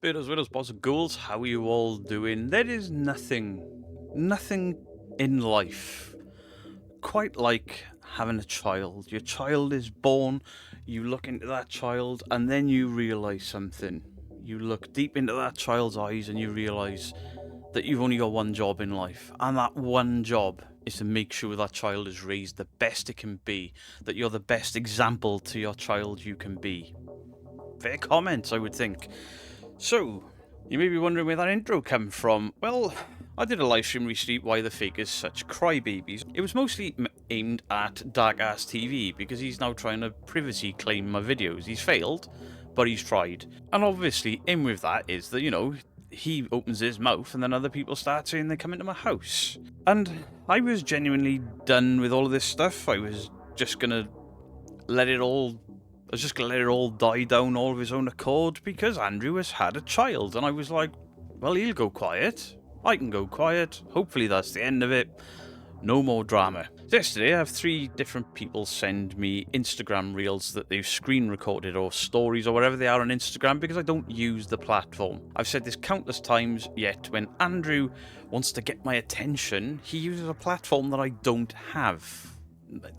Beardottvlive, widows, boss of ghouls, how are you all doing? There is nothing in life quite like having a child. Your child is born, you look into that child, and then you realise something. You look deep into that child's eyes and you realise that you've only got one job in life, and that one job is to make sure that child is raised the best it can be, that you're the best example to your child you can be. Fair comments, I would think. So, you may be wondering where that intro came from. Well, I did a live stream recently, Why the Fake is Such Crybabies. It was mostly aimed at Dark Ass TV, because he's now trying to privacy claim my videos. He's failed, but he's tried. And obviously, in with that is that, you know, he opens his mouth and then other people start saying they come into my house. And I was genuinely done with all of this stuff. I was just gonna let it all die down all of his own accord, because Andrew has had a child, and I was like, well, he'll go quiet, I can go quiet, hopefully that's the end of it, no more drama. Yesterday I have 3 different people send me Instagram reels that they've screen recorded, or stories, or whatever they are on Instagram, because I don't use the platform. I've said this countless times, yet when Andrew wants to get my attention, he uses a platform that I don't have.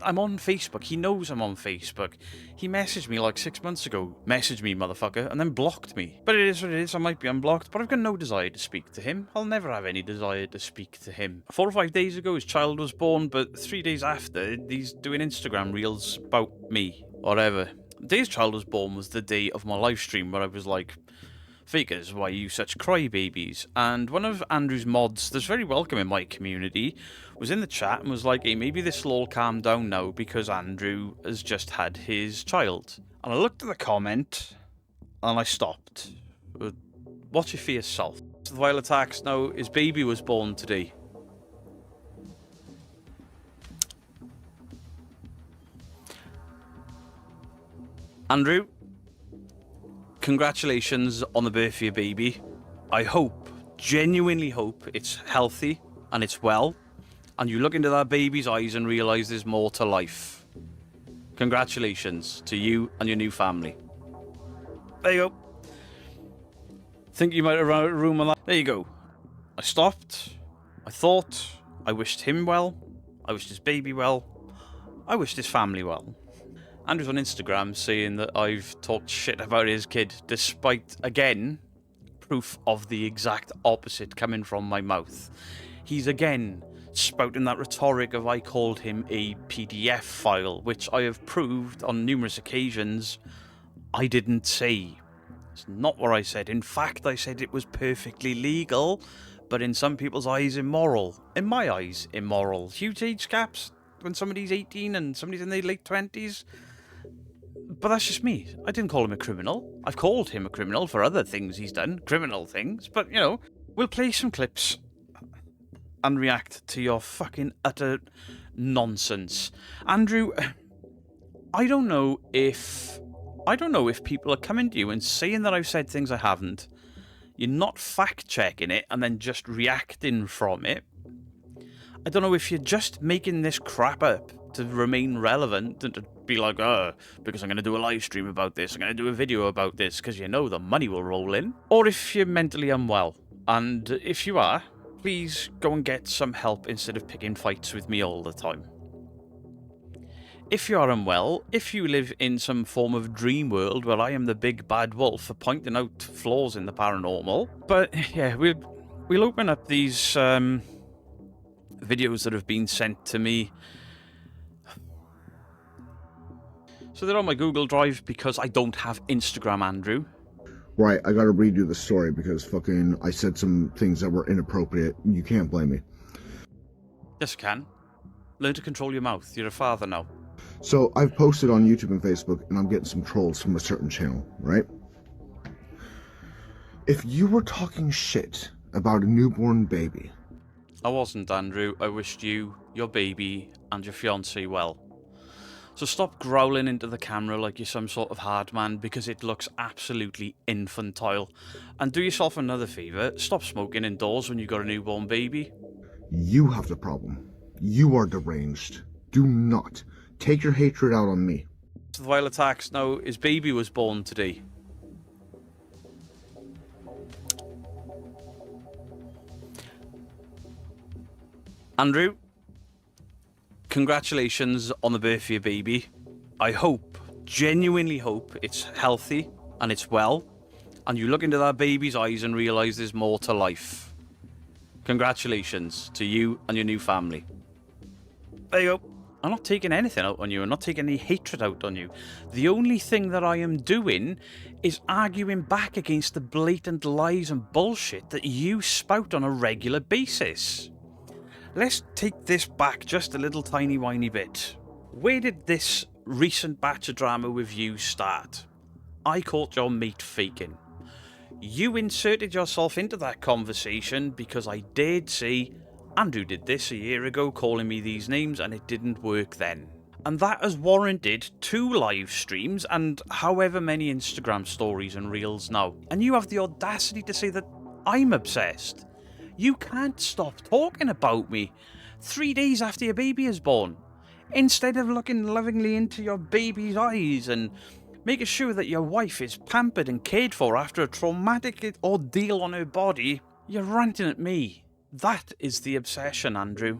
I'm on Facebook. He knows I'm on Facebook. He messaged me like 6 months ago. Messaged me, motherfucker, and then blocked me. But it is what it is. I might be unblocked, but I've got no desire to speak to him. I'll never have any desire to speak to him. 4 or 5 days ago, his child was born, but 3 days after, he's doing Instagram reels about me. Whatever. The day his child was born was the day of my live stream where I was like, Fakers, why are you such crybabies? And one of Andrew's mods that's very welcome in my community was in the chat and was like, hey, maybe this will all calm down now because Andrew has just had his child. And I looked at the comment and I stopped. Watch it for yourself. So the Violet attacks now, his baby was born today. Andrew, congratulations on the birth of your baby. I hope, genuinely hope, it's healthy and it's well, and you look into that baby's eyes and realise there's more to life. Congratulations to you and your new family. There you go. Think you might have run out of room on that. There you go. I stopped. I thought. I wished him well. I wished his baby well. I wished his family well. Andrew's on Instagram saying that I've talked shit about his kid, despite, again, proof of the exact opposite coming from my mouth. He's again spouting that rhetoric of I called him a PDF file, which I have proved on numerous occasions I didn't say. It's not what I said. In fact, I said it was perfectly legal, but in some people's eyes, immoral. In my eyes, immoral. Huge age gaps when somebody's 18 and somebody's in their late 20s. But that's just me. I didn't call him a criminal. I've called him a criminal for other things he's done. Criminal things. But, you know, we'll play some clips and react to your fucking utter nonsense. Andrew, I don't know if people are coming to you and saying that I've said things I haven't. You're not fact-checking it and then just reacting from it. I don't know if you're just making this crap up to remain relevant and to be like, because I'm going to do a live stream about this, I'm going to do a video about this, because you know the money will roll in. Or if you're mentally unwell. And if you are, please go and get some help instead of picking fights with me all the time. If you are unwell, if you live in some form of dream world where I am the big bad wolf for pointing out flaws in the paranormal. But yeah, we'll open up these videos that have been sent to me. So they're on my Google Drive because I don't have Instagram, Andrew. Right, I gotta redo the story because fucking I said some things that were inappropriate. You can't blame me. Yes, you can. Learn to control your mouth. You're a father now. So I've posted on YouTube and Facebook, and I'm getting some trolls from a certain channel, right? If you were talking shit about a newborn baby... I wasn't, Andrew. I wished you, your baby, and your fiancé well. So stop growling into the camera like you're some sort of hard man, because it looks absolutely infantile. And do yourself another favour, stop smoking indoors when you've got a newborn baby. You have the problem. You are deranged. Do not take your hatred out on me. So the Violet attacks now, his baby was born today. Andrew, congratulations on the birth of your baby. I hope, genuinely hope, it's healthy and it's well, and you look into that baby's eyes and realise there's more to life. Congratulations to you and your new family. There you go. I'm not taking anything out on you. I'm not taking any hatred out on you. The only thing that I am doing is arguing back against the blatant lies and bullshit that you spout on a regular basis. Let's take this back just a little tiny whiny bit. Where did this recent batch of drama with you start? I caught your mate faking. You inserted yourself into that conversation because I dared say, Andrew did this a year ago, calling me these names, and it didn't work then. And that has warranted 2 live streams and however many Instagram stories and reels now. And you have the audacity to say that I'm obsessed. You can't stop talking about me 3 days after your baby is born. Instead of looking lovingly into your baby's eyes and making sure that your wife is pampered and cared for after a traumatic ordeal on her body, you're ranting at me. That is the obsession, Andrew.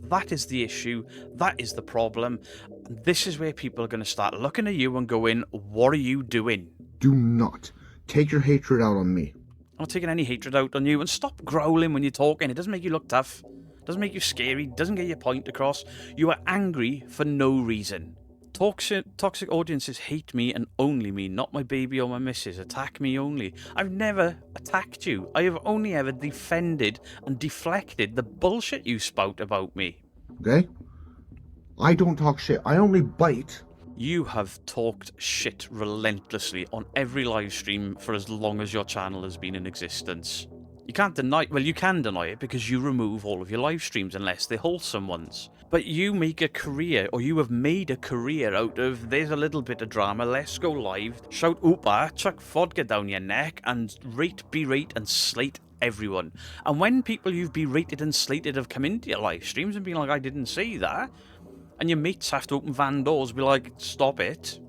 That is the issue. That is the problem. And this is where people are going to start looking at you and going, what are you doing? Do not take your hatred out on me. I'm not taking any hatred out on you, and stop growling when you're talking. It doesn't make you look tough. It doesn't make you scary. It doesn't get your point across. You are angry for no reason. Toxic audiences hate me and only me, not my baby or my missus. Attack me only. I've never attacked you. I have only ever defended and deflected the bullshit you spout about me. Okay? I don't talk shit. I only bite. You have talked shit relentlessly on every live stream for as long as your channel has been in existence. You can't deny, well, you can deny it because you remove all of your live streams unless they're wholesome ones. But you make a career, or you have made a career out of, there's a little bit of drama, let's go live, shout oopa, chuck vodka down your neck, and berate and slate everyone. And when people you've berated and slated have come into your live streams and been like, I didn't say that, and your mates have to open van doors and be like, stop it.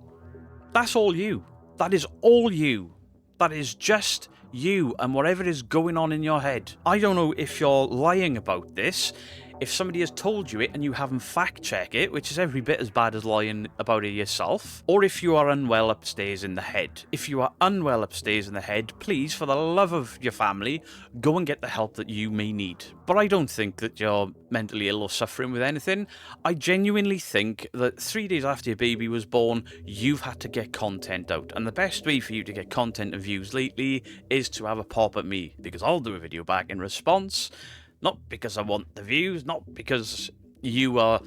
That's all you. That is all you. That is just you and whatever is going on in your head. I don't know if you're lying about this, if somebody has told you it and you haven't fact-checked it, which is every bit as bad as lying about it yourself, or if you are unwell upstairs in the head. If you are unwell upstairs in the head, please, for the love of your family, go and get the help that you may need. But I don't think that you're mentally ill or suffering with anything. I genuinely think that 3 days after your baby was born, you've had to get content out. And the best way for you to get content and views lately is to have a pop at me, because I'll do a video back in response. Not because I want the views, not because you are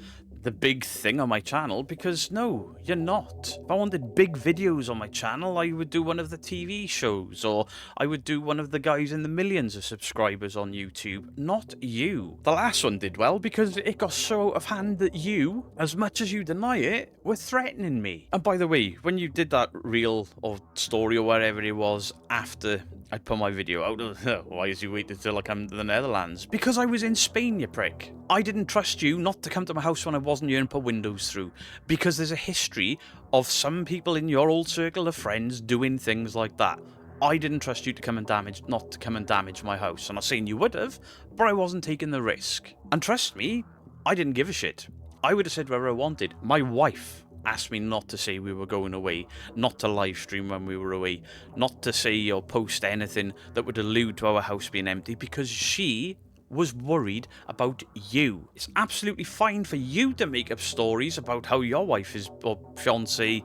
the big thing on my channel, because no, you're not. If I wanted big videos on my channel, I would do one of the TV shows, or I would do one of the guys in the millions of subscribers on YouTube, not you. The last one did well because it got so out of hand that you, as much as you deny it, were threatening me. And by the way, when you did that reel or story or whatever it was after I put my video out, why is you waited till I come to the Netherlands? Because I was in Spain, you prick. I didn't trust you not to come to my house when I wasn't here and put windows through. Because there's a history of some people in your old circle of friends doing things like that. I didn't trust you to come and not to come and damage my house. I'm not saying you would have, but I wasn't taking the risk. And trust me, I didn't give a shit. I would have said whatever I wanted. My wife asked me not to say we were going away, not to live stream when we were away, not to say or post anything that would allude to our house being empty, because she was worried about you. It's absolutely fine for you to make up stories about how your wife is, or fiance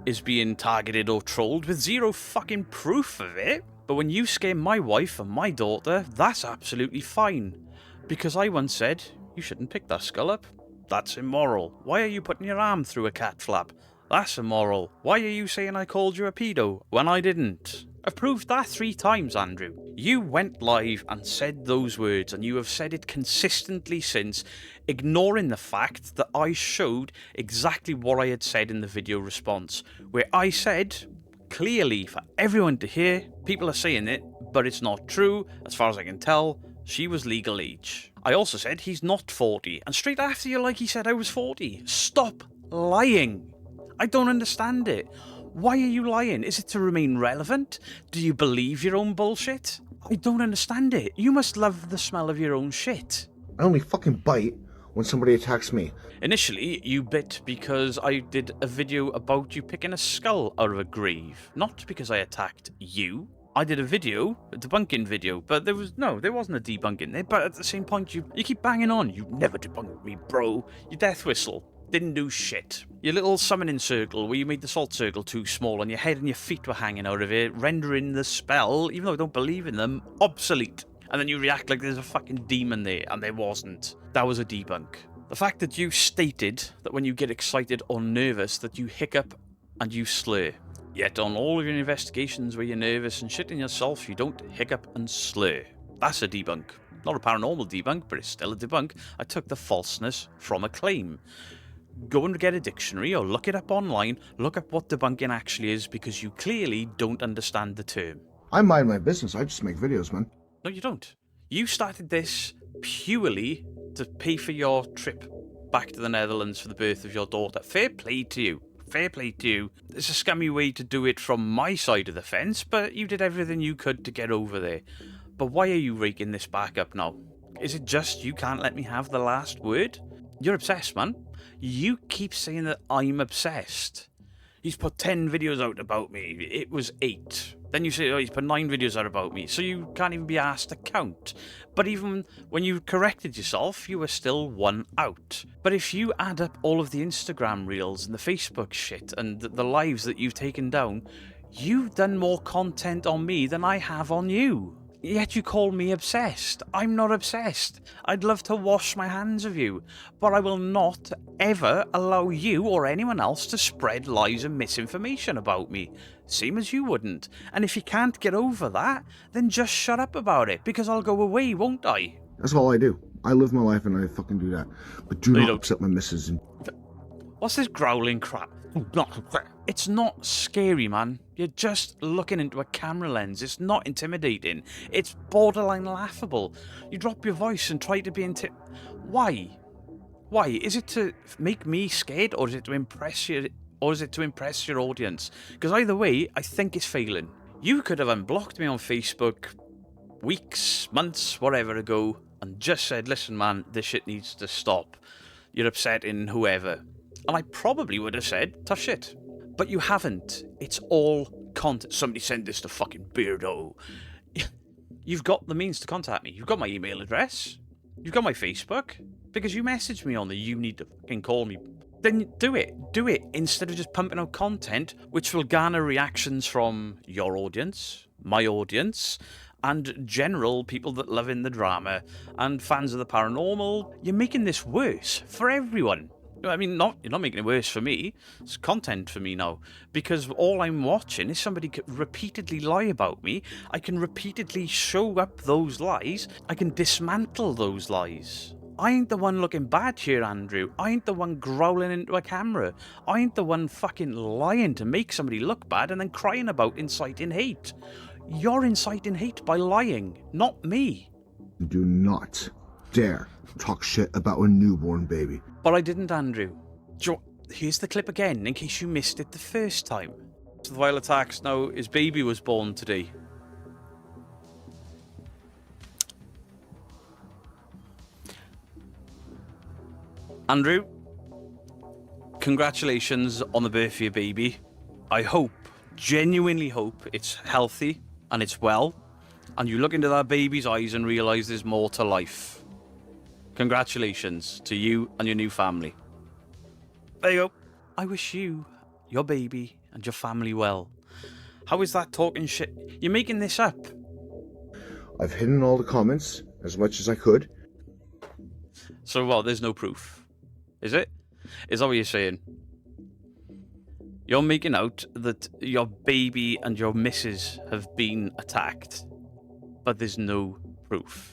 is being targeted or trolled with zero fucking proof of it. But when you scare my wife and my daughter, that's absolutely fine. Because I once said, you shouldn't pick that skull up. That's immoral. Why are you putting your arm through a cat flap? That's immoral. Why are you saying I called you a pedo when I didn't? I've proved that 3 times, Andrew. You went live and said those words, and you have said it consistently since, ignoring the fact that I showed exactly what I had said in the video response, where I said, clearly for everyone to hear, people are saying it, but it's not true, as far as I can tell, she was legal age. I also said he's not 40, and straight after you're like he said I was 40. Stop lying. I don't understand it. Why are you lying? Is it to remain relevant? Do you believe your own bullshit? I don't understand it. You must love the smell of your own shit. I only fucking bite when somebody attacks me. Initially, you bit because I did a video about you picking a skull out of a grave, not because I attacked you. I did a video, a debunking video, but there wasn't a debunking there, but at the same point, you keep banging on. You never debunked me, bro. You death whistle. Didn't do shit. Your little summoning circle where you made the salt circle too small and your head and your feet were hanging out of it, rendering the spell, even though I don't believe in them, obsolete. And then you react like there's a fucking demon there, and there wasn't. That was a debunk. The fact that you stated that when you get excited or nervous that you hiccup and you slur. Yet on all of your investigations where you're nervous and shitting yourself, you don't hiccup and slur. That's a debunk. Not a paranormal debunk, but it's still a debunk. I took the falseness from a claim. Go and get a dictionary or look it up online, look up what debunking actually is, because you clearly don't understand the term. I mind my business, I just make videos, man. No, you don't. You started this purely to pay for your trip back to the Netherlands for the birth of your daughter. Fair play to you. Fair play to you. It's a scummy way to do it from my side of the fence, but you did everything you could to get over there. But why are you raking this back up now? Is it just you can't let me have the last word? You're obsessed, man. You keep saying that I'm obsessed. He's put 10 videos out about me. It was 8. Then you say, oh, he's put 9 videos out about me. So you can't even be asked to count. But even when you corrected yourself, you were still 1 out. But if you add up all of the Instagram reels and the Facebook shit and the lives that you've taken down, you've done more content on me than I have on you. Yet you call me obsessed. I'm not obsessed. I'd love to wash my hands of you, but I will not ever allow you or anyone else to spread lies and misinformation about me. Same as you wouldn't. And if you can't get over that, then just shut up about it, because I'll go away, won't I? That's all I do. I live my life and I fucking do that. But do not upset my missus. And... What's this growling crap? It's not scary, man. You're just looking into a camera lens. It's not intimidating. It's borderline laughable. You drop your voice and try to be Why? Why? Is it to make me scared, or is it to impress you, or is it to impress your audience? Because either way, I think it's failing. You could have unblocked me on Facebook weeks, months, whatever ago, and just said, listen, man, this shit needs to stop. You're upsetting whoever. And I probably would have said, tough shit. But you haven't. It's all content. Somebody send this to fucking Beardo. You've got the means to contact me. You've got my email address. You've got my Facebook. Because you messaged me on the you need to fucking call me. Then do it. Do it. Instead of just pumping out content, which will garner reactions from your audience, my audience, and general people that love in the drama, and fans of the paranormal. You're making this worse for everyone. I mean, you're not making it worse for me. It's content for me now. Because all I'm watching is somebody repeatedly lie about me. I can repeatedly show up those lies. I can dismantle those lies. I ain't the one looking bad here, Andrew. I ain't the one growling into a camera. I ain't the one fucking lying to make somebody look bad and then crying about inciting hate. You're inciting hate by lying, not me. Do not dare talk shit about a newborn baby. But I didn't, Andrew. Here's the clip again, in case you missed it the first time. So the Violet Attacks now, his baby was born today. Andrew, congratulations on the birth of your baby. I hope, genuinely hope, it's healthy and it's well, and you look into that baby's eyes and realise there's more to life. Congratulations to you and your new family. There you go. I wish you, your baby, and your family well. How is that talking shit? You're making this up. I've hidden all the comments as much as I could. So what, there's no proof? Is it? Is that what you're saying? You're making out that your baby and your missus have been attacked, but there's no proof.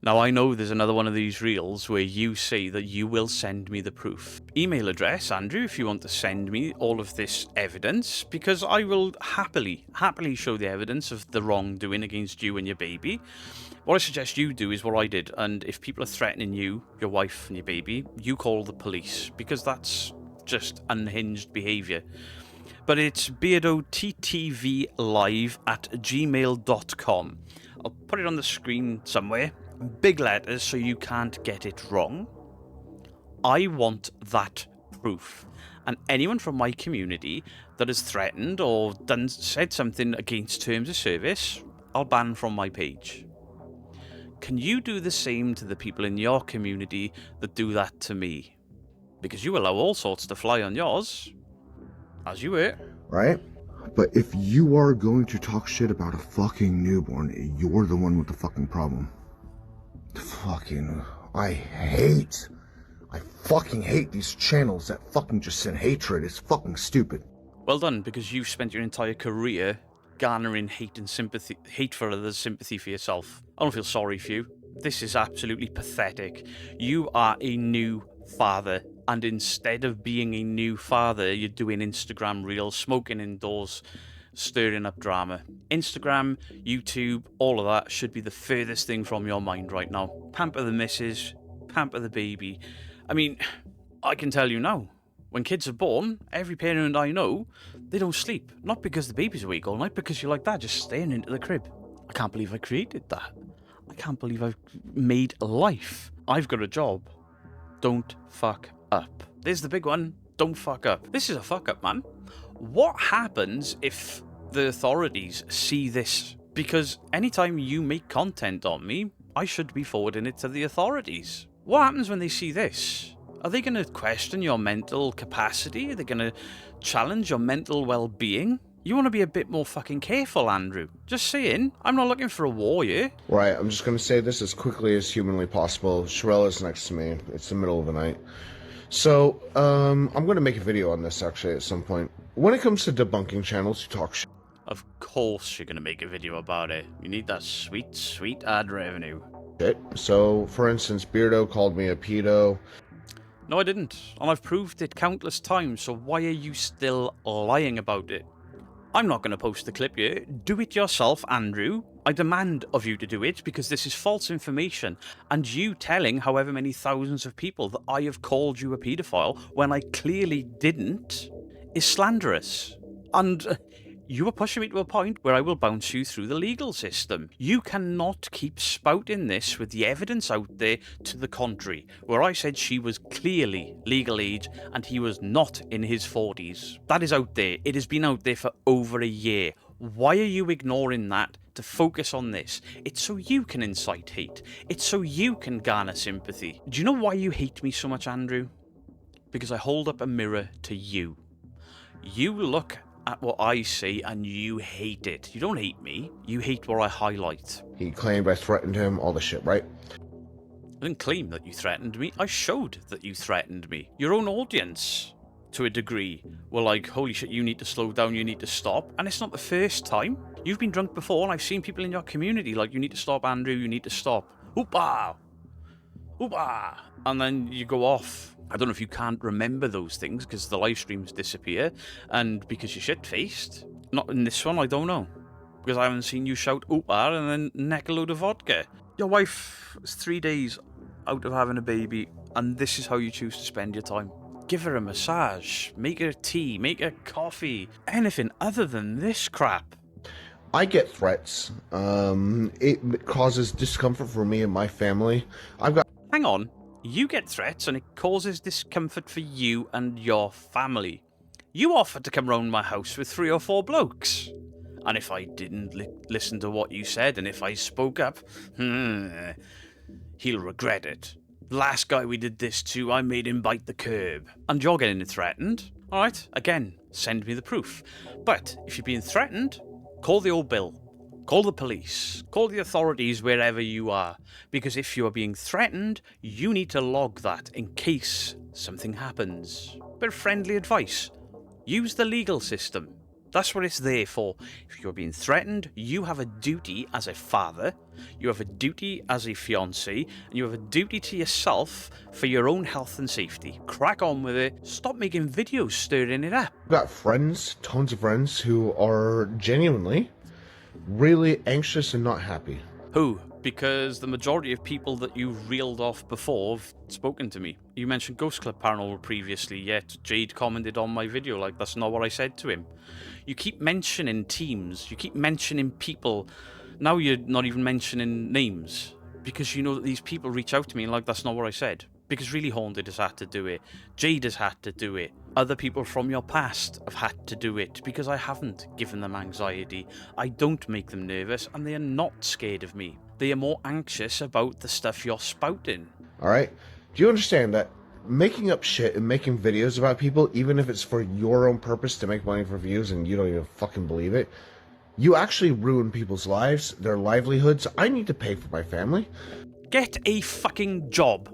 Now, I know there's another one of these reels where you say that you will send me the proof. Email address, Andrew, if you want to send me all of this evidence, because I will happily show the evidence of the wrongdoing against you and your baby. What I suggest you do is what I did, and if people are threatening you, your wife and your baby, you call the police, because that's just unhinged behaviour. but it's beardottvlive@gmail.com. I'll put it on the screen somewhere. Big letters so you can't get it wrong. I want that proof. And anyone from my community that has threatened or said something against terms of service, I'll ban from my page. Can you do the same to the people in your community that do that to me? Because you allow all sorts to fly on yours. As you were. Right? But if you are going to talk shit about a fucking newborn, you're the one with the fucking problem. I fucking hate these channels that fucking just send hatred. It's fucking stupid. Well done, because you've spent your entire career garnering hate for others, sympathy for yourself. I don't feel sorry for you. This is absolutely pathetic. You are a new father, and instead of being a new father, you're doing Instagram reels, smoking indoors, stirring up drama. Instagram, YouTube, all of that should be the furthest thing from your mind right now. Pamper the missus, pamper the baby. I mean, I can tell you now, when kids are born, every parent I know, they don't sleep. Not because the baby's awake all night, because you're like that, just staring into the crib. I can't believe I created that. I can't believe I've made a life. I've got a job. Don't fuck up. There's the big one. Don't fuck up. This is a fuck up, man. What happens if the authorities see this? Because anytime you make content on me, I should be forwarding it to the authorities. What happens when they see this? Are they going to question your mental capacity? Are they going to challenge your mental well-being? You want to be a bit more fucking careful, Andrew. Just saying, I'm not looking for a war here. Right, I'm just going to say this as quickly as humanly possible. Sherelle is next to me. It's the middle of the night. So, I'm going to make a video on this, actually, at some point. When it comes to debunking channels who talk shit. Of course you're going to make a video about it. You need that sweet, sweet ad revenue. So, for instance, Beardo called me a pedo. No, I didn't. And I've proved it countless times, so why are you still lying about it? I'm not going to post the clip here. Do it yourself, Andrew. I demand of you to do it, because this is false information. And you telling however many thousands of people that I have called you a paedophile when I clearly didn't is slanderous. And you are pushing me to a point where I will bounce you through the legal system. You cannot keep spouting this with the evidence out there to the contrary, where I said she was clearly legal age and he was not in his 40s. That is out there. It has been out there for over a year. Why are you ignoring that to focus on this? It's so you can incite hate. It's so you can garner sympathy. Do you know why you hate me so much, Andrew? Because I hold up a mirror to you. You look at what I say and you hate it. You don't hate me. You hate what I highlight. He claimed I threatened him, all this shit, right? I didn't claim that you threatened me. I showed that you threatened me. Your own audience, to a degree, were like, holy shit, you need to slow down, you need to stop. And it's not the first time. You've been drunk before, and I've seen people in your community like, you need to stop, Andrew, you need to stop. Oopah! Oopah! And then you go off. I don't know if you can't remember those things because the live streams disappear and because you're shit-faced. Not in this one, I don't know. Because I haven't seen you shout oopah and then neck a load of vodka. Your wife is 3 days out of having a baby and this is how you choose to spend your time. Give her a massage, make her tea, make her coffee, anything other than this crap. I get threats. It causes discomfort for me and my family. Hang on. You get threats and it causes discomfort for you and your family. You offered to come round my house with 3 or 4 blokes. And if I didn't listen to what you said and if I spoke up, he'll regret it. The last guy we did this to, I made him bite the curb. And you're getting threatened. Alright, again, send me the proof. But if you're being threatened, call the old bill. Call the police. Call the authorities wherever you are. Because if you are being threatened, you need to log that in case something happens. But friendly advice. Use the legal system. That's what it's there for. If you're being threatened, you have a duty as a father, you have a duty as a fiancé, and you have a duty to yourself for your own health and safety. Crack on with it. Stop making videos stirring it up. I've got friends, tons of friends, who are genuinely really anxious and not happy. Who? because the majority of people that you reeled off before have spoken to me. You mentioned Ghost Club Paranormal previously, yet Jade commented on my video like that's not what I said to him. You keep mentioning teams, you keep mentioning people. Now you're not even mentioning names because you know that these people reach out to me like that's not what I said. Because Really Haunted has had to do it, Jade has had to do it, other people from your past have had to do it because I haven't given them anxiety. I don't make them nervous and they are not scared of me. They are more anxious about the stuff you're spouting. Alright? Do you understand that making up shit and making videos about people, even if it's for your own purpose to make money for views and you don't even fucking believe it, you actually ruin people's lives, their livelihoods. I need to pay for my family. Get a fucking job.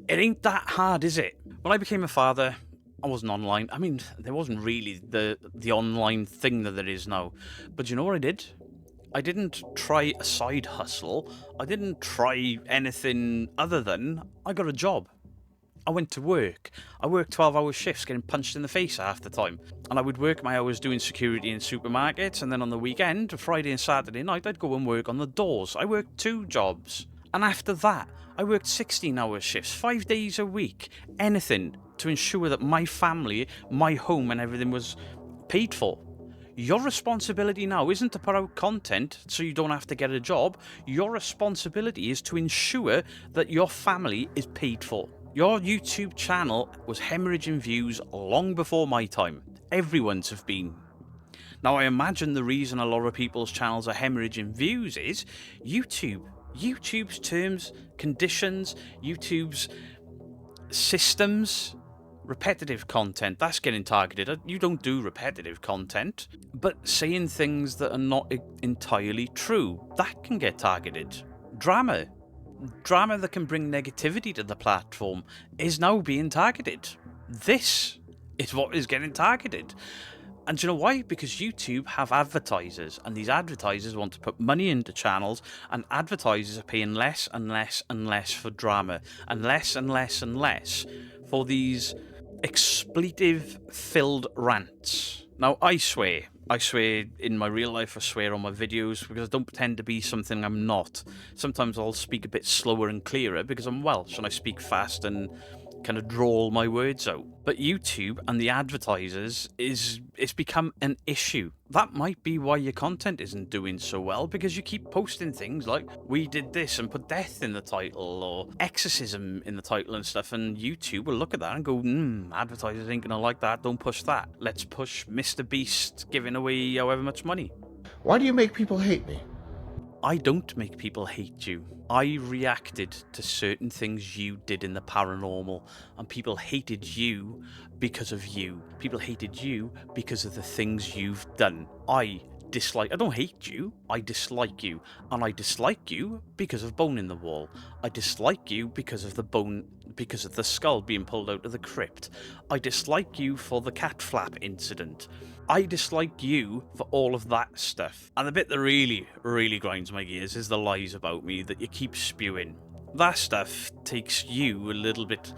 It ain't that hard, is it? When I became a father, I wasn't online. I mean, there wasn't really the online thing that there is now. But you know what I did? I didn't try a side hustle. I didn't try anything other than I got a job. I went to work. I worked 12-hour shifts getting punched in the face half the time. And I would work my hours doing security in supermarkets, and then on the weekend, Friday and Saturday night, I'd go and work on the doors. I worked 2 jobs. And after that, I worked 16-hour shifts, 5 days a week. Anything to ensure that my family, my home and everything was paid for. Your responsibility now isn't to put out content so you don't have to get a job. Your responsibility is to ensure that your family is paid for. Your YouTube channel was hemorrhaging views long before my time. Everyone's have been. Now I imagine the reason a lot of people's channels are hemorrhaging views is YouTube. YouTube's terms, conditions, YouTube's systems, repetitive content, that's getting targeted. You don't do repetitive content, but saying things that are not entirely true, that can get targeted. Drama that can bring negativity to the platform is now being targeted. This is what is getting targeted. And do you know why? Because YouTube have advertisers, and these advertisers want to put money into channels, and advertisers are paying less and less and less for drama, and less and less and less for these expletive-filled rants. Now, I swear in my real life, I swear on my videos, because I don't pretend to be something I'm not. Sometimes I'll speak a bit slower and clearer, because I'm Welsh, and I speak fast and kind of drawl my words out. But YouTube and the advertisers it's become an issue. That might be why your content isn't doing so well, because you keep posting things like we did this and put death in the title or exorcism in the title and stuff, and YouTube will look at that and go, advertisers ain't gonna like that, don't push that. Let's push Mr. Beast giving away however much money. Why do you make people hate me? I don't make people hate you. I reacted to certain things you did in the paranormal, and people hated you because of you. People hated you because of the things you've done. I don't hate you, I dislike you. And I dislike you because of bone in the wall. I dislike you because of the skull being pulled out of the crypt. I dislike you for the cat flap incident. I dislike you for all of that stuff. And the bit that really, really grinds my gears is the lies about me that you keep spewing. That stuff takes you a little bit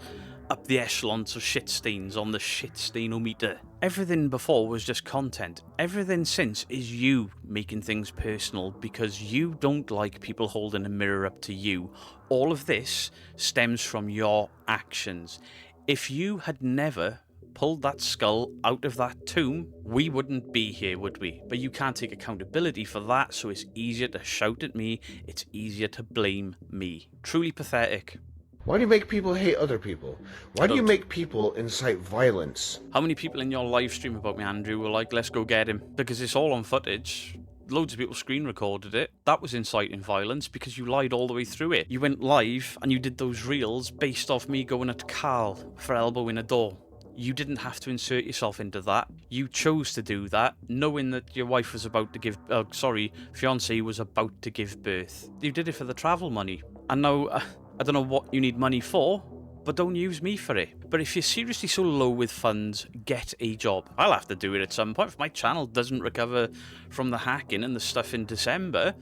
up the echelons of shit stains on the shit stainometer. Everything before was just content. Everything since is you making things personal because you don't like people holding a mirror up to you. All of this stems from your actions. If you had never pulled that skull out of that tomb, we wouldn't be here, would we? But you can't take accountability for that, so it's easier to shout at me, it's easier to blame me. Truly pathetic. Why do you make people hate other people? Why do you make people incite violence? How many people in your live stream about me, Andrew, were like, let's go get him? Because it's all on footage. Loads of people screen recorded it. That was inciting violence because you lied all the way through it. You went live and you did those reels based off me going at Carl for elbowing a door. You didn't have to insert yourself into that. You chose to do that, knowing that your wife was about to give... fiancé was about to give birth. You did it for the travel money. And now, I don't know what you need money for, but don't use me for it. But if you're seriously so low with funds, get a job. I'll have to do it at some point. If my channel doesn't recover from the hacking and the stuff in December,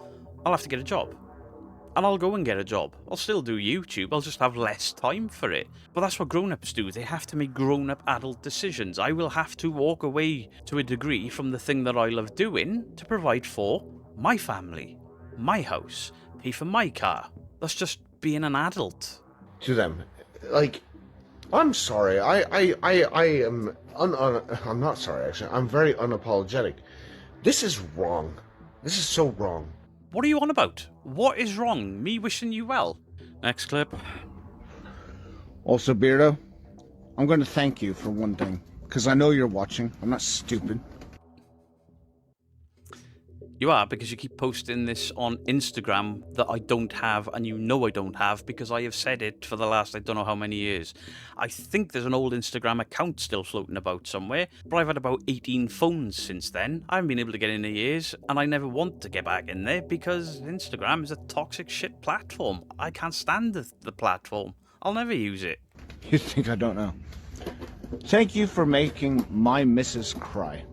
I'll have to get a job. And I'll go and get a job. I'll still do YouTube, I'll just have less time for it. But that's what grown-ups do. They have to make grown-up adult decisions. I will have to walk away to a degree from the thing that I love doing to provide for my family. my house, pay for my car. That's just being an adult. To them, like, I'm sorry. I'm not sorry, actually. I'm very unapologetic. This is wrong. This is so wrong. What are you on about? What is wrong? Me wishing you well. Next clip. Also, Beardo, I'm going to thank you for one thing, because I know you're watching. I'm not stupid. You are, because you keep posting this on Instagram that I don't have, and you know I don't have, because I have said it for the last I don't know how many years. I think there's an old Instagram account still floating about somewhere, but I've had about 18 phones since then. I haven't been able to get in years, and I never want to get back in there, because Instagram is a toxic shit platform. I can't stand the platform. I'll never use it. You think I don't know? Thank you for making my missus cry.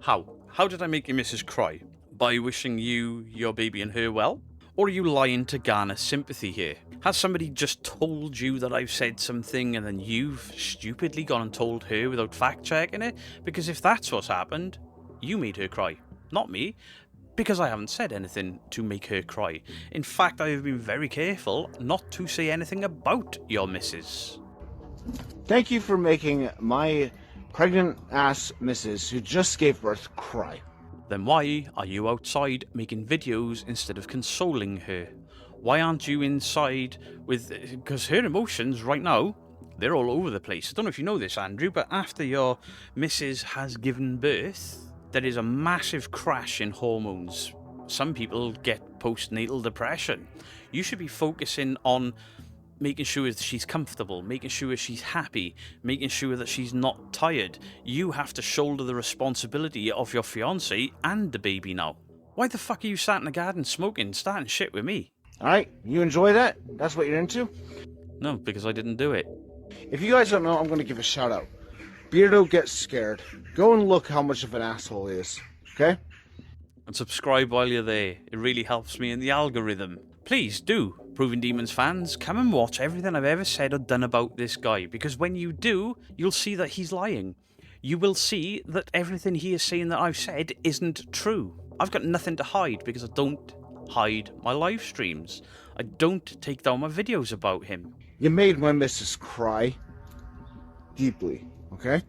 How? How did I make your missus cry? By wishing you, your baby and her well? Or are you lying to garner sympathy here? Has somebody just told you that I've said something and then you've stupidly gone and told her without fact checking it? Because if that's what's happened, you made her cry, not me. Because I haven't said anything to make her cry. In fact, I have been very careful not to say anything about your missus. Thank you for making my pregnant-ass missus who just gave birth cry. Then why are you outside making videos instead of consoling her? Why aren't you inside with... Because her emotions right now, they're all over the place. I don't know if you know this, Andrew, but after your missus has given birth, there is a massive crash in hormones. Some people get postnatal depression. You should be focusing on making sure that she's comfortable, making sure she's happy, making sure that she's not tired. You have to shoulder the responsibility of your fiancé and the baby now. Why the fuck are you sat in the garden smoking, starting shit with me? Alright, you enjoy that? That's what you're into? No, because I didn't do it. If you guys don't know, I'm going to give a shout out. Beardo Gets Scared. Go and look how much of an asshole he is, okay? And subscribe while you're there. It really helps me in the algorithm. Please do. Proving Demons fans, come and watch everything I've ever said or done about this guy, because when you do, you'll see that he's lying. You will see that everything he is saying that I've said isn't true. I've got nothing to hide because I don't hide my live streams. I don't take down my videos about him. You made my missus cry. Deeply, okay?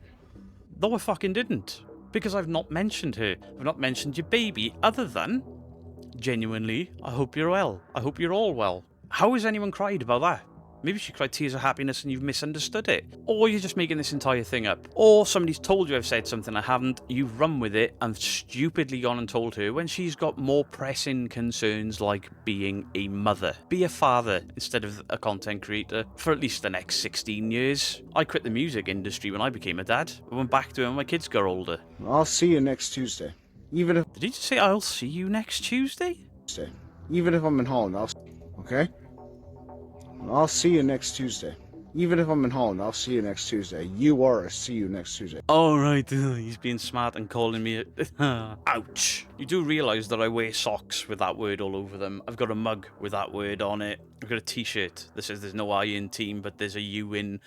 Though I fucking didn't. Because I've not mentioned her. I've not mentioned your baby, other than... Genuinely, I hope you're well. I hope you're all well. How has anyone cried about that? Maybe she cried tears of happiness and you've misunderstood it. Or you're just making this entire thing up. Or somebody's told you I've said something I haven't, you've run with it and stupidly gone and told her when she's got more pressing concerns like being a mother. Be a father instead of a content creator for at least the next 16 years. I quit the music industry when I became a dad. I went back to it when my kids got older. I'll see you next Tuesday. Even if... Did he just say I'll see you next Tuesday? Even if I'm in Holland, okay? I'll see you next Tuesday. Even if I'm in Holland, I'll see you next Tuesday. You are a see you next Tuesday. Alright, he's being smart and calling me a... Ouch. You do realise that I wear socks with that word all over them. I've got a mug with that word on it. I've got a t-shirt that says there's no I in team, but there's a U in.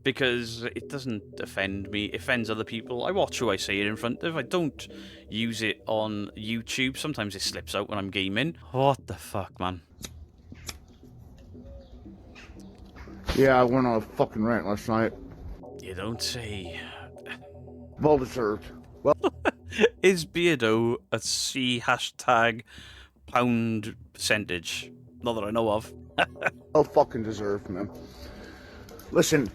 Because it doesn't offend me. It offends other people. I watch who I say it in front of. I don't use it on YouTube. Sometimes it slips out when I'm gaming. What the fuck, man? Yeah, I went on a fucking rant last night. You don't say. Well deserved. Well, Is Beardo a C hashtag pound percentage? Not that I know of. well fucking deserved, man. Listen,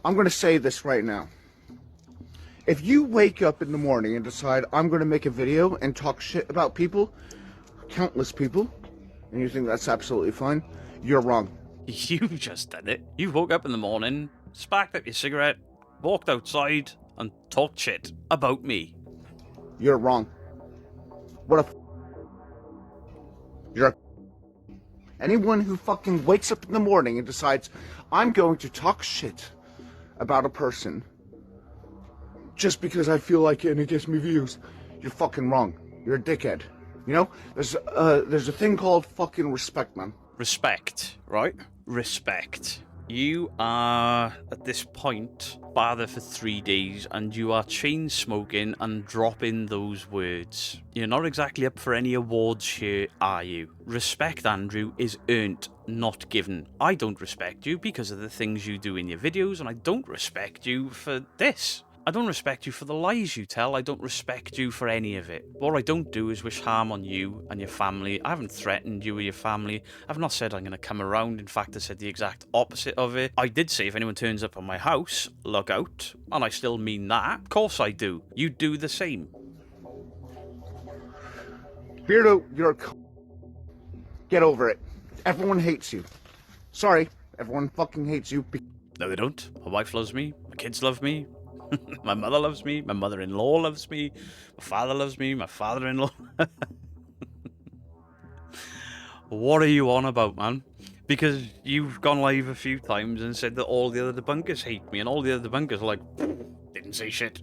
I'm gonna say this right now. If you wake up in the morning and decide I'm gonna make a video and talk shit about people, countless people, and you think that's absolutely fine, you're wrong. You've just done it. You woke up in the morning, sparked up your cigarette, walked outside, and talked shit about me. You're wrong. What a... You're a... Anyone who fucking wakes up in the morning and decides, I'm going to talk shit about a person just because I feel like it and it gets me views, you're fucking wrong. You're a dickhead. You know? There's a thing called fucking respect, man. Respect, right? Respect. You are, at this point, father for 3 days, and you are chain smoking and dropping those words. You're not exactly up for any awards here, are you? Respect, Andrew, is earned, not given. I don't respect you because of the things you do in your videos, and I don't respect you for this. I don't respect you for the lies you tell. I don't respect you for any of it. What I don't do is wish harm on you and your family. I haven't threatened you or your family. I've not said I'm going to come around. In fact, I said the exact opposite of it. I did say if anyone turns up at my house, look out. And I still mean that. Of course I do. You do the same. Beardo, you're a Get over it. Everyone hates you. Sorry, everyone fucking hates you. No, they don't. My wife loves me. My kids love me. My mother loves me. My mother-in-law loves me. My father loves me. My father-in-law. What are you on about, man? Because you've gone live a few times and said that all the other debunkers hate me, and all the other debunkers are like, didn't say shit.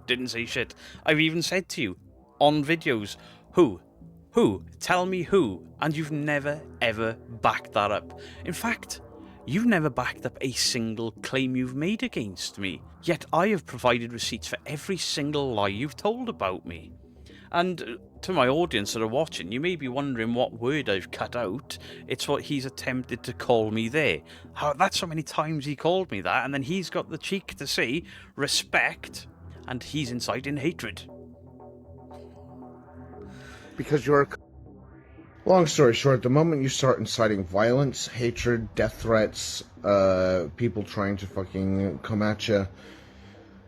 Didn't say shit. I've even said to you on videos, who? Who? Tell me who. And you've never, ever backed that up. In fact, you've never backed up a single claim you've made against me. Yet I have provided receipts for every single lie you've told about me. And to my audience that are watching, you may be wondering what word I've cut out. It's what he's attempted to call me there. That's how many times he called me that, and then he's got the cheek to say respect, and he's inciting hatred. Because you're a Long story short, the moment you start inciting violence, hatred, death threats, people trying to fucking come at you,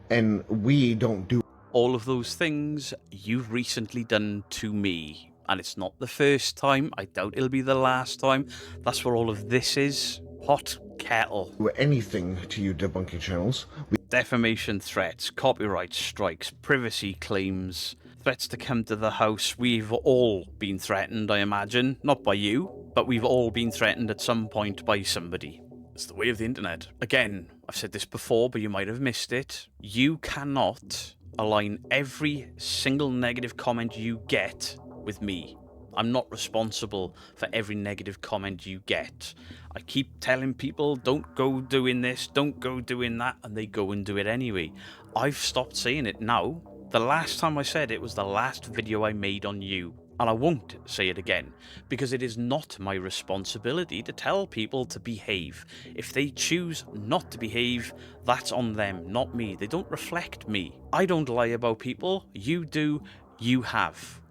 and we don't do All of those things you've recently done to me. And it's not the first time. I doubt it'll be the last time. That's what all of this is. Hot kettle. anything to you debunking channels. Defamation threats, copyright strikes, privacy claims, threats to come to the house. We've all been threatened, I imagine. Not by you, but we've all been threatened at some point by somebody. It's the way of the internet. Again, I've said this before, but you might have missed it. You cannot align every single negative comment you get with me. I'm not responsible for every negative comment you get. I keep telling people, don't go doing this, don't go doing that, and they go and do it anyway. I've stopped saying it now. The last time I said it was the last video I made on you. And I won't say it again, because it is not my responsibility to tell people to behave. If they choose not to behave, that's on them, not me. They don't reflect me. I don't lie about people. You do, you have.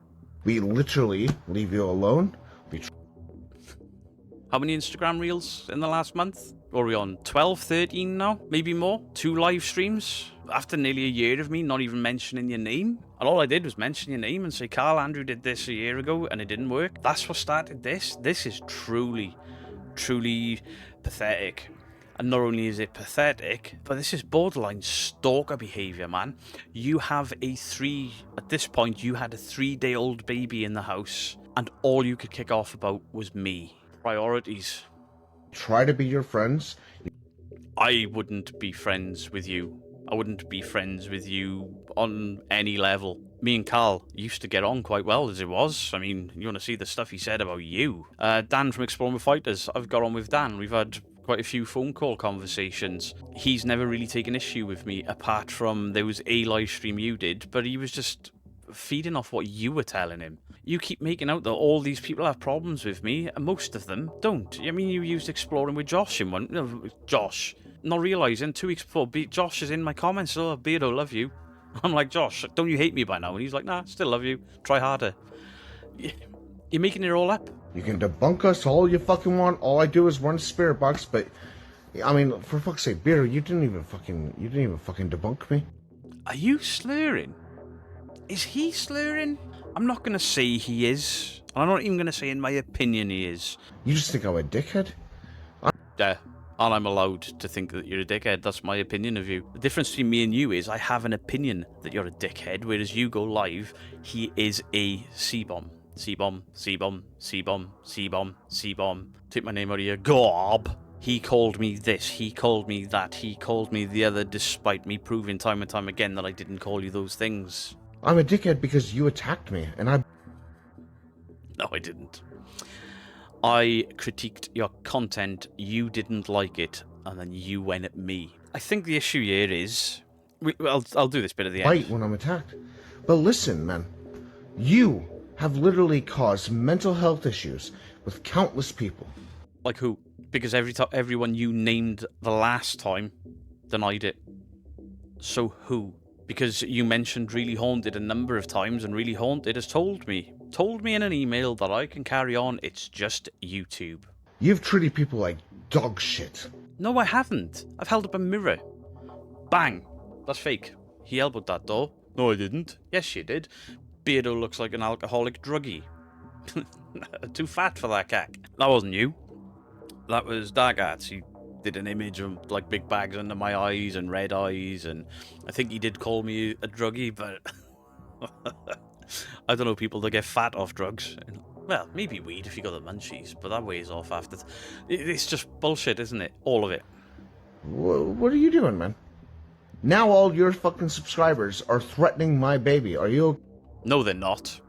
We literally leave you alone. How many Instagram reels in the last month? What are we on? 12, 13 now? Maybe more? 2 live streams? After nearly a year of me not even mentioning your name? And all I did was mention your name and say, Carl Andrew did this a year ago and it didn't work. That's what started this. This is truly, truly pathetic. And not only is it pathetic, but this is borderline stalker behaviour, man. You have at this point, you had a 3-day-old baby in the house, and all you could kick off about was me. Priorities. Try to be your friends. I wouldn't be friends with you. I wouldn't be friends with you on any level. Me and Carl used to get on quite well as it was. I mean, you want to see the stuff he said about you. Dan from Exploring with Fighters, I've got on with Dan. We've had quite a few phone call conversations. He's never really taken issue with me, apart from there was a live stream you did, but he was just feeding off what you were telling him. You keep making out that all these people have problems with me, and most of them don't. I mean, you used Exploring with Josh in one. Josh. Not realising 2 weeks before, Josh is in my comments, oh, Beardo, love you. I'm like, Josh, don't you hate me by now? And he's like, nah, still love you. Try harder. You're making it all up. You can debunk us all you fucking want. All I do is run spirit box, but I mean, for fuck's sake, Beardo, you didn't even fucking debunk me. Are you slurring? Is he slurring? I'm not gonna say he is. I'm not even gonna say in my opinion he is. You just think I'm a dickhead? Yeah. And I'm allowed to think that you're a dickhead. That's my opinion of you. The difference between me and you is I have an opinion that you're a dickhead, whereas you go live, he is a C-bomb. C-bomb, C-bomb, C-bomb, C-bomb, C-bomb. Take my name out of your gob. He called me this, he called me that, he called me the other, despite me proving time and time again that I didn't call you those things. I'm a dickhead because you attacked me, and I... No, I didn't. I critiqued your content, you didn't like it. and then you went at me. I think the issue here is... I'll do this bit at the end. Fight when I'm attacked. But listen, man. You have literally caused mental health issues with countless people. Like who? Because everyone you named the last time denied it. So who? Because you mentioned Really Haunted a number of times, and Really Haunted has told me in an email that I can carry on. It's just YouTube. You've treated people like dog shit. No, I haven't. I've held up a mirror. Bang. That's fake. He elbowed that door. No, I didn't. Yes, you did. Beardo looks like an alcoholic druggie. Too fat for that cack. That wasn't you. That was Dark Arts. He did an image of like big bags under my eyes and red eyes, and I think he did call me a druggie, but I don't know people that get fat off drugs. Well, maybe weed if you got the munchies, but that weighs off after. It's just bullshit, isn't it? All of it. What are you doing, man? Now all your fucking subscribers are threatening my baby. Are you... No, they're not.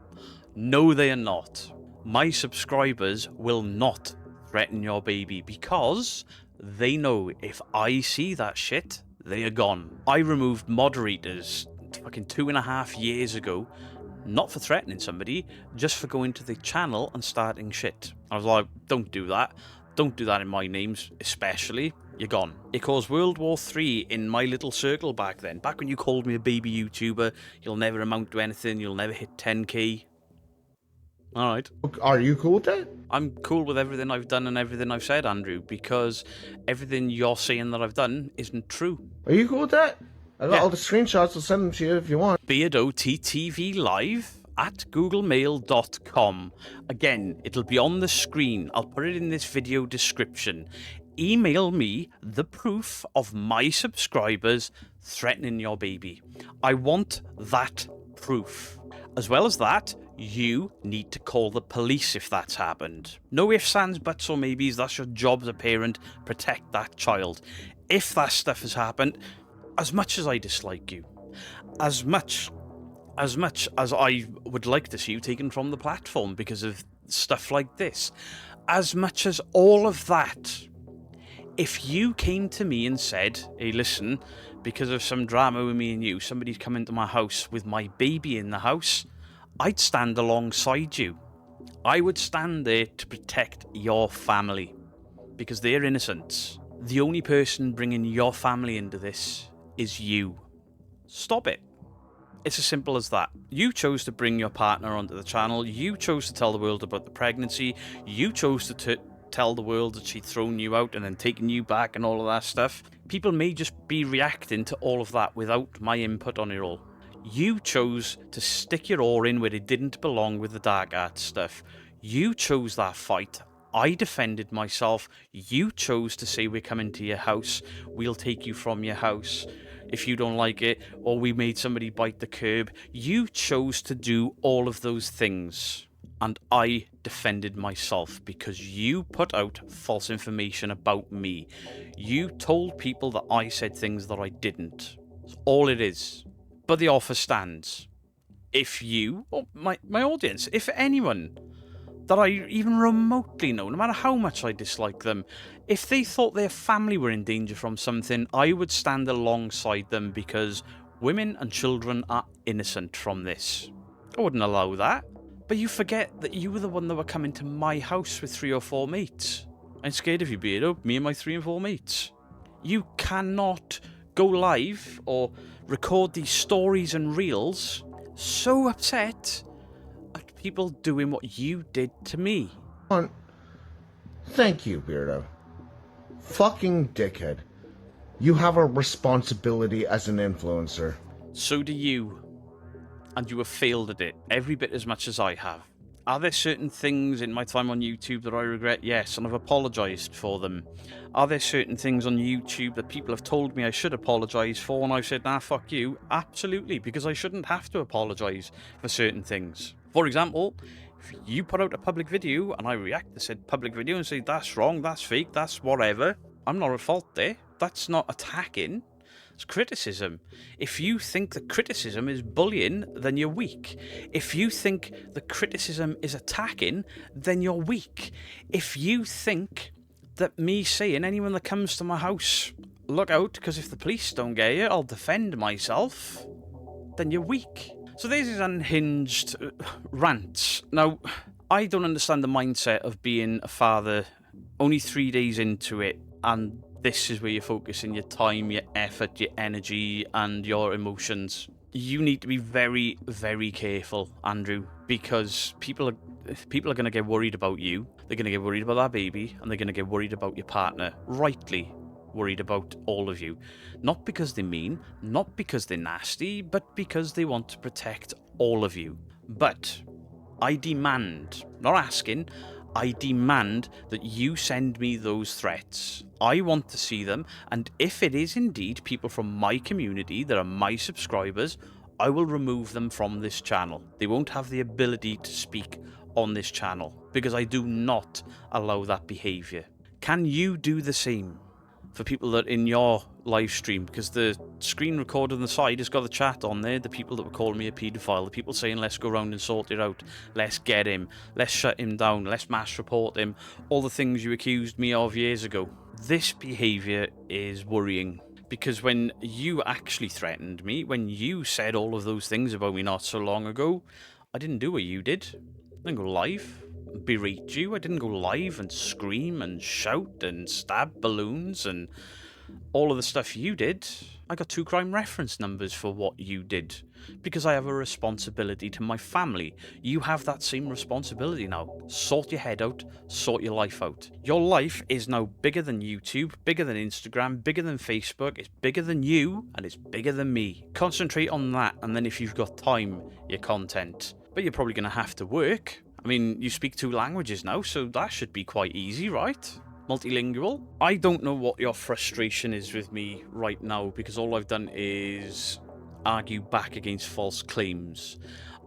No, they are not. My subscribers will not threaten your baby because they know if I see that shit, they are gone. I removed moderators fucking 2.5 years ago, not for threatening somebody, just for going to the channel and starting shit. I was like, don't do that. Don't do that in my names, especially. You're gone. It caused World War III in my little circle back then. Back when you called me a baby YouTuber, you'll never amount to anything, you'll never hit 10k. Alright. Are you cool with that? I'm cool with everything I've done and everything I've said, Andrew, because everything you're saying that I've done isn't true. Are you cool with that? I got all the screenshots, I'll send them to you if you want. beardottvlive at googlemail.com. Again, it'll be on the screen. I'll put it in this video description. Email me the proof of my subscribers threatening your baby. I want that proof. As well as that, you need to call the police if that's happened. No ifs, ands, buts or maybes. That's your job as a parent. Protect that child. If that stuff has happened, as much as I dislike you, as much as I would like to see you taken from the platform because of stuff like this, as much as all of that, if you came to me and said, hey, listen, because of some drama with me and you, somebody's come into my house with my baby in the house, I'd stand alongside you. I would stand there to protect your family because they're innocent. The only person bringing your family into this is you. Stop it. It's as simple as that. You chose to bring your partner onto the channel. You chose to tell the world about the pregnancy. You chose to tell the world that she'd thrown you out and then taken you back and all of that stuff. People may just be reacting to all of that without my input on it all. You chose to stick your oar in where it didn't belong with the Dark Arts stuff. You chose that fight. I defended myself. You chose to say we're coming to your house. We'll take you from your house if you don't like it, or we made somebody bite the curb. You chose to do all of those things. And I defended myself because you put out false information about me. You told people that I said things that I didn't. That's all it is. But the offer stands. If you, or my audience, if anyone that I even remotely know, no matter how much I dislike them, if they thought their family were in danger from something, I would stand alongside them because women and children are innocent from this. I wouldn't allow that. But you forget that you were the one that were coming to my house with 3 or 4 mates. I'm scared of you, Beardo. Me and my 3 and 4 mates. You cannot go live or record these stories and reels so upset at people doing what you did to me. Thank you, Beardo. Fucking dickhead. You have a responsibility as an influencer. So do you. And you have failed at it every bit as much as I have. Are there certain things in my time on YouTube that I regret? Yes, and I've apologised for them. Are there certain things on YouTube that people have told me I should apologise for and I've said, nah, fuck you? Absolutely, because I shouldn't have to apologise for certain things. For example, if you put out a public video and I react to said public video and say, that's wrong, that's fake, that's whatever, I'm not at fault there. That's not attacking. It's criticism. If you think the criticism is bullying, then you're weak. If you think the criticism is attacking, then you're weak. If you think that me saying anyone that comes to my house, look out, because if the police don't get you, I'll defend myself, then you're weak. So there's his unhinged rants. Now, I don't understand the mindset of being a father only 3 days into it, and this is where you're focusing your time, your effort, your energy, and your emotions. You need to be very, very careful, Andrew, because people are going to get worried about you. They're going to get worried about that baby, and they're going to get worried about your partner. Rightly worried about all of you. Not because they're mean, not because they're nasty, but because they want to protect all of you. But I demand, not asking, I demand that you send me those threats. I want to see them, and if it is indeed people from my community that are my subscribers, I will remove them from this channel. They won't have the ability to speak on this channel, because I do not allow that behaviour. Can you do the same for people that are in your live stream? Because the screen recorder on the side has got the chat on there, the people that were calling me a paedophile, the people saying let's go round and sort it out, let's get him, let's shut him down, let's mass report him, all the things you accused me of years ago. This behaviour is worrying, because when you actually threatened me, when you said all of those things about me not so long ago, I didn't do what you did. I didn't go live and berate you. I didn't go live and scream and shout and stab balloons and all of the stuff you did. I got 2 crime reference numbers for what you did, because I have a responsibility to my family. You have that same responsibility now. Sort your head out, sort your life out. Your life is now bigger than YouTube, bigger than Instagram, bigger than Facebook, it's bigger than you, and it's bigger than me. Concentrate on that, and then if you've got time, your content. But you're probably going to have to work. I mean, you speak 2 languages now, so that should be quite easy, right? Multilingual. I don't know what your frustration is with me right now, because all I've done is argue back against false claims.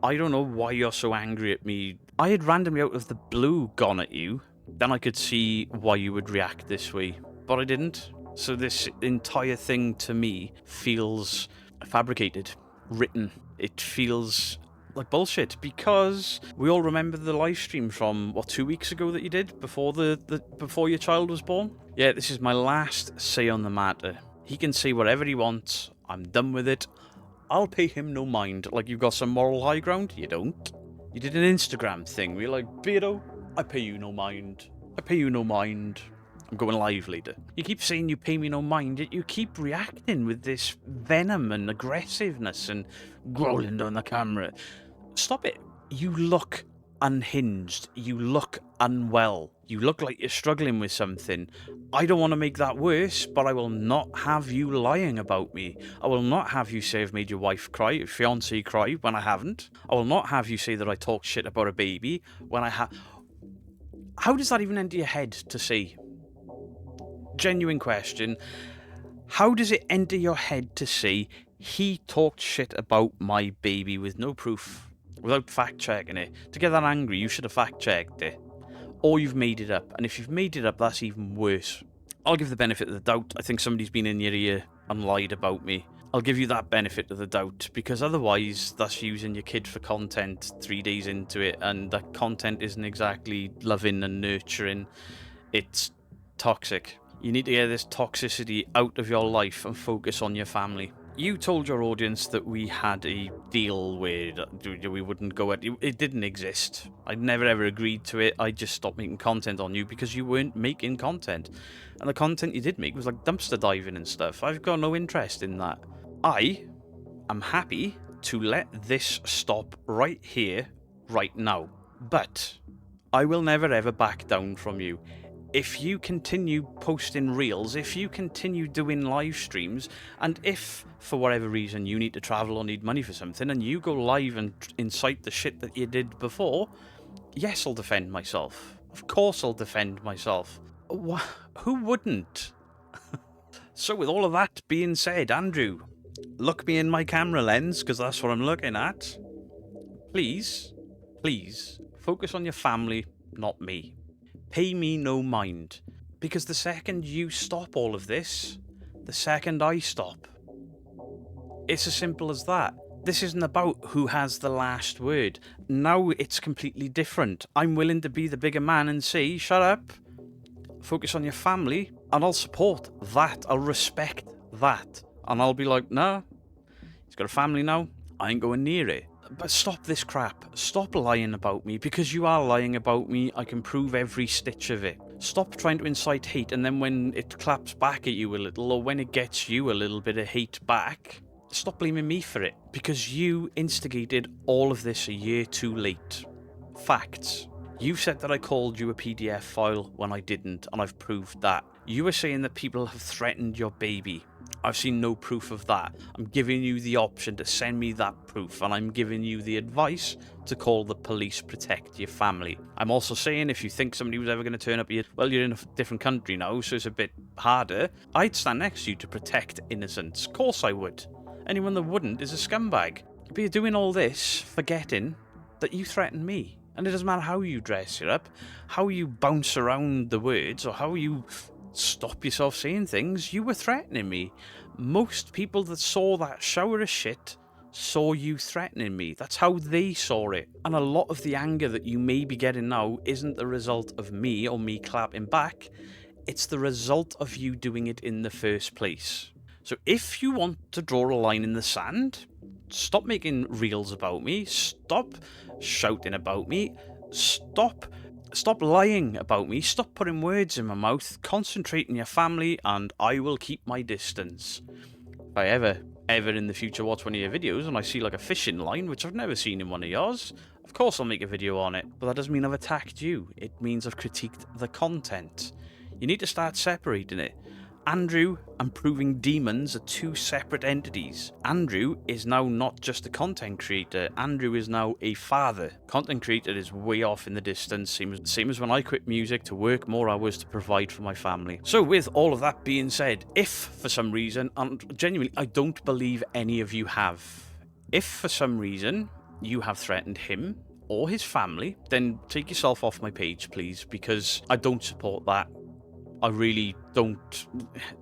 I don't know why you're so angry at me. I had randomly out of the blue gone at you, then I could see why you would react this way, but I didn't. So this entire thing to me feels fabricated, written. It feels like bullshit, because we all remember the live stream from, what, 2 weeks ago that you did before before your child was born? Yeah, this is my last say on the matter. He can say whatever he wants. I'm done with it. I'll pay him no mind. Like, you've got some moral high ground? You don't. You did an Instagram thing where you're like, Beardo, I pay you no mind. I pay you no mind. I'm going live later. You keep saying you pay me no mind, yet you keep reacting with this venom and aggressiveness and growling down the camera. Stop it. You look unhinged. You look unwell. You look like you're struggling with something. I don't want to make that worse, but I will not have you lying about me. I will not have you say I've made your wife cry, your fiancé cry, when I haven't. I will not have you say that I talk shit about a baby when I have. How does that even enter your head to say? Genuine question. How does it enter your head to say he talked shit about my baby with no proof, without fact checking it? To get that angry, you should have fact checked it, or you've made it up. And if you've made it up, that's even worse. I'll give the benefit of the doubt. I think somebody's been in your ear and lied about me. I'll give you that benefit of the doubt, because otherwise that's using your kid for content 3 days into it, and that content isn't exactly loving and nurturing. It's toxic. You need to get this toxicity out of your life and focus on your family. You told your audience that we had a deal where we wouldn't go at... It didn't exist. I never ever agreed to it. I just stopped making content on you because you weren't making content. And the content you did make was like dumpster diving and stuff. I've got no interest in that. I am happy to let this stop right here, right now. But I will never ever back down from you. If you continue posting reels, if you continue doing live streams, and if, for whatever reason, you need to travel or need money for something, and you go live and incite the shit that you did before, yes, I'll defend myself. Of course I'll defend myself. Who wouldn't? So with all of that being said, Andrew, look me in my camera lens, because that's what I'm looking at. Please, please, focus on your family, not me. Pay me no mind, because the second you stop all of this, the second I stop. It's as simple as that. This isn't about who has the last word. Now it's completely different. I'm willing to be the bigger man and say, shut up. focus on your family, and I'll support that. I'll respect that. And I'll be like, nah, he's got a family now, I ain't going near it. But stop this crap. Stop lying about me, because you are lying about me. I can prove every stitch of it. Stop trying to incite hate, and then when it claps back at you a little, or when it gets you a little bit of hate back, stop blaming me for it, because you instigated all of this a year too late. Facts. You said that I called you a PDF file when I didn't, and I've proved that. You were saying that people have threatened your baby. I've seen no proof of that. I'm giving you the option to send me that proof, and I'm giving you the advice to call the police, protect your family. I'm also saying if you think somebody was ever going to turn up here, well, you're in a different country now, so it's a bit harder. I'd stand next to you to protect innocents. Of course I would. Anyone that wouldn't is a scumbag. But you're doing all this, forgetting that you threatened me. And it doesn't matter how you dress it up, how you bounce around the words, or how you stop yourself saying things, you were threatening me. Most people that saw that shower of shit saw you threatening me. That's how they saw it. And a lot of the anger that you may be getting now isn't the result of me or me clapping back. It's the result of you doing it in the first place. So if you want to draw a line in the sand, stop making reels about me, stop shouting about me, stop lying about me, stop putting words in my mouth, concentrate on your family, and I will keep my distance. If I ever in the future watch one of your videos and I see like a fishing line, which I've never seen in one of yours, of course I'll make a video on it. But that doesn't mean I've attacked you. It means I've critiqued the content. You need to start separating it. Andrew and Proving Demons are two separate entities. Andrew is now not just a content creator, Andrew is now a father. Content creator is way off in the distance, same as when I quit music to work more hours to provide for my family. So with all of that being said, if for some reason, and genuinely I don't believe any of you have, if for some reason you have threatened him or his family, then take yourself off my page please, because I don't support that. I really don't.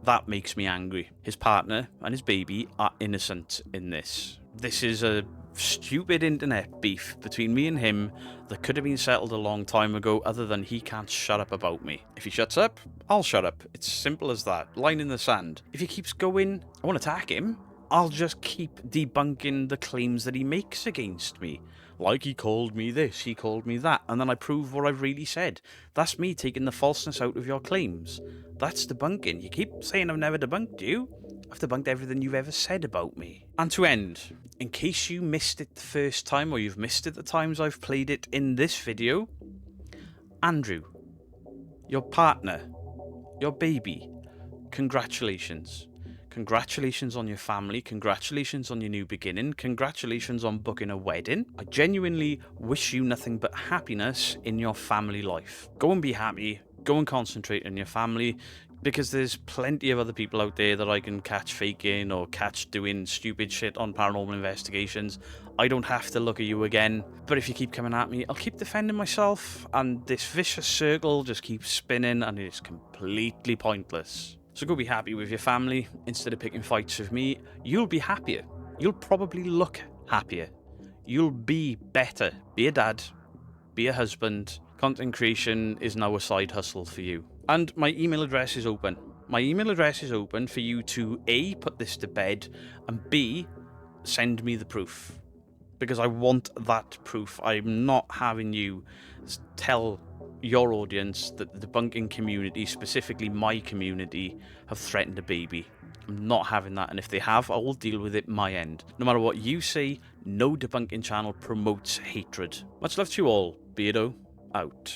That makes me angry. His partner and his baby are innocent in this. This is a stupid internet beef between me and him that could have been settled a long time ago, other than he can't shut up about me. If he shuts up, I'll shut up. It's simple as that. Line in the sand. If he keeps going, I won't attack him. I'll just keep debunking the claims that he makes against me. Like he called me this, he called me that, and then I prove what I've really said. That's me taking the falseness out of your claims. That's debunking. You keep saying I've never debunked you. I've debunked everything you've ever said about me. And to end, in case you missed it the first time, or you've missed it the times I've played it in this video, Andrew, your partner, your baby, congratulations. Congratulations on your family, congratulations on your new beginning, congratulations on booking a wedding. I genuinely wish you nothing but happiness in your family life. Go and be happy, go and concentrate on your family, because there's plenty of other people out there that I can catch faking or catch doing stupid shit on paranormal investigations. I don't have to look at you again, but if you keep coming at me, I'll keep defending myself, and this vicious circle just keeps spinning and it's completely pointless. So go be happy with your family instead of picking fights with me. You'll be happier. You'll probably look happier. You'll be better. Be a dad. Be a husband. Content creation is now a side hustle for you. And my email address is open. My email address is open for you to A, put this to bed, and B, send me the proof. Because I want that proof. I'm not having you tell your audience that the debunking community, specifically my community, have threatened a baby. I'm not having that, and if they have, I will deal with it my end. No matter what you say, no debunking channel promotes hatred. Much love to you all. Beardo out.